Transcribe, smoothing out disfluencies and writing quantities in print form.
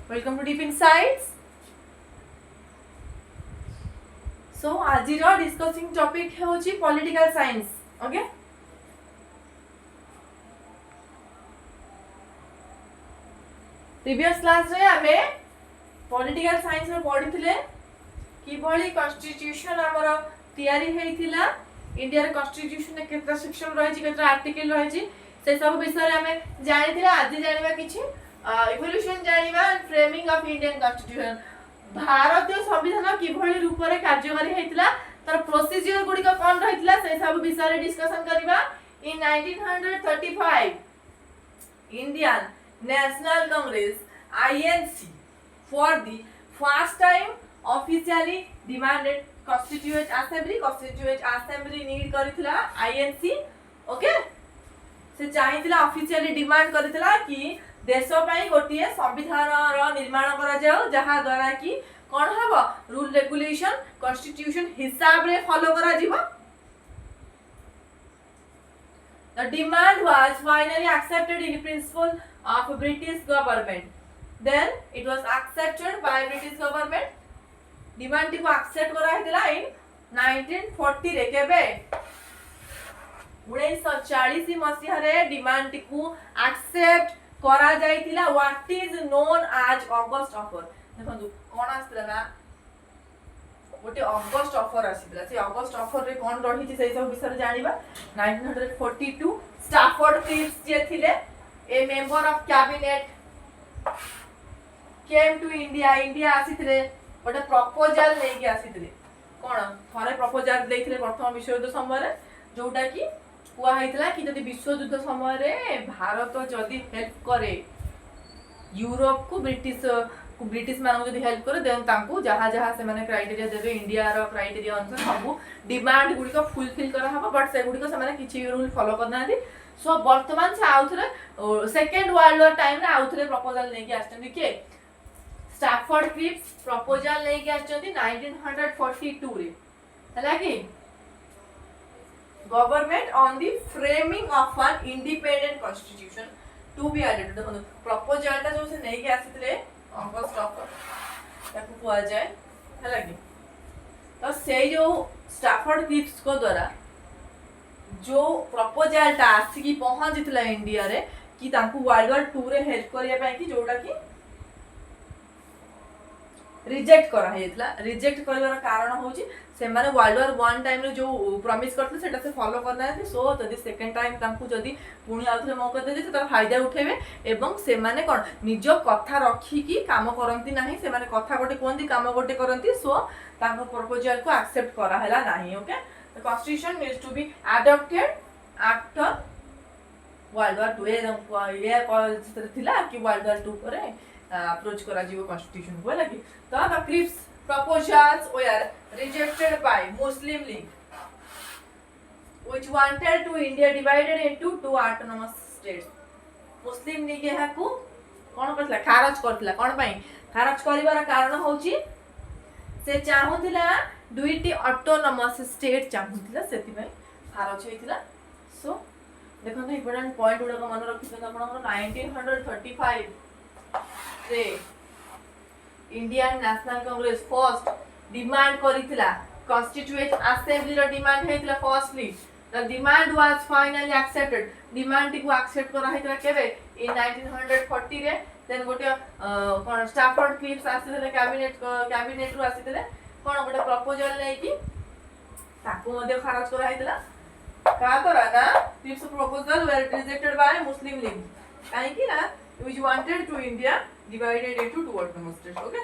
Welcome to Deep Insights. So आजिर discussing topic होची political science. Okay previous class रे आमे पॉलिटिकल साइंस रे पढिथिले कि भली कॉन्स्टिट्यूशन हमर तयारी हेइथिला. इंडिया रे कॉन्स्टिट्यूशन ने केतना सेक्शन रहिछि, केतना आर्टिकल रहिछि, से सब विषय रे आमे जानिथिला. आज जानिबा किछि इवोल्यूशन जानिबा फ्रेमिंग ऑफ इंडियन कॉन्स्टिट्यूशन. भारतीय संविधान किभली रूप रे कार्यकारी हेतिला, तर प्रोसीजर गुडी का कोन रहितला, से सब विषय रे डिस्कशन करबा. इन 1935 Indian national Congress INC for the first time officially demanded constituent assembly need करितला INC. Okay से चाहितला ऑफिशियली डिमांड करितला कि देश पई गोटिए संविधान रो निर्माण करा जाओ, जहा द्वारा कि कोन हबो रूल रेगुलेशन कॉन्स्टिट्यूशन हिसाब रे फॉलो करा जीवो. The demand was finally accepted in principle of British government. Then it was accepted by British government. Demand को accept करा हेतिला in 1940 रे. केबे 1940 मसिहा रे डिमांड को एक्सेप्ट करा जाइतिला. What is known as August offer. देखंतु कोन आस्तला ना गोटे ऑगस्ट ऑफर आसीला. से ऑगस्ट ऑफर रे कोन रहिति से सब विषय जानिबा. 1942 स्टैफोर्ड क्रिप्स जे थिले a member of cabinet came to India आसीथिले. गोटे प्रपोजल ले के आसीथिले. कोन थरे प्रपोजल देइथिले प्रथम विश्व युद्ध समय रे, जोटा कि हुआ हैतला कि जदि विश्व युद्ध समय रे भारत जदि हेल्प करे यूरोप को ब्रिटिश मान जदि हेल्प करे, देन तांको जहा जहा से माने क्राइटेरिया देबे इंडिया रो क्राइटेरिया अनुसार सब डिमांड गुडी को फुलफिल करा हबो. बट से गुडी को से माने किछि रूल फॉलो करना दी. सो वर्तमान से आउथरे सेकंड वर्ल्ड वॉर टाइम रे आउथरे प्रपोजल लेके आछथि के स्टैफोर्ड क्रिप्स प्रपोजल लेके आछथि 1942 रे. हला कि government on the framing of an independent constitution to be added. देखो प्रपोजल ता जो से नै के आसीतले ऑगस्ट ऑफर ताको कुआ जाय. हला कि तो से जो स्टैफोर्ड क्रिप्स को द्वारा जो प्रपोजल ता आसी की पहुंच जितला इंडिया रे कि ताको वर्ल्ड वॉर 2 रे हेल्प करिया पय कि जोटा कि रिजेक्ट करा हेतला. रिजेक्ट करबार कारण होची से माने वर्ल्ड वॉर 1 टाइम रे जो प्रॉमिस करथले सेटा से फॉलो करना है. सो जदी सेकंड टाइम तांकु जदी पुणी आउथले मौका दे दे त फायदा उठेबे एवं से माने कोन निजो कथा रखी की काम करंती नाही. से माने कथा गोटे कोनती काम गोटे करंती. सो तांको प्रपोजल को एक्सेप्ट करा हैला नाही. Okay the constitution needs to be adopted after world war 2. ये कॉल थिला कि वर्ल्ड वॉर 2 करे अप्रोच करा जीवो कॉन्स्टिट्यूशन को लगी. तो the Cripps proposals were rejected by Muslim League, which wanted to India divided into 2 autonomous states. Muslim League यहा को कोन करथला खारज करथला. कोन पई खारज करिवार कारण होची से चाहुथिला दुईटी ऑटोनोमस स्टेट चाहुथिला, सेति पई खारज हेतिला. सो देखो इंपोर्टेंट पॉइंट उडा को मन रखिबे. आपन 1935 रे Indian national Congress first demand करितला कॉन्स्टिट्यूएंट असेंबली रो डिमांड हेतला. Firstly the demand was finally accepted. Demand को एक्सेप्ट करा हेतला केबे इन 1940 रे. देन गोटे कोन स्टैफोर्ड क्रिप्स आसीतले कैबिनेट रो आसीतले कोन गोटे प्रपोजल नै कि ताको मध्ये खारज करा हेतला. का तोरा ना Cripps proposal were rejected by Muslim League. काहे कि ना which wanted to India divided into 2 autonomous states. Okay.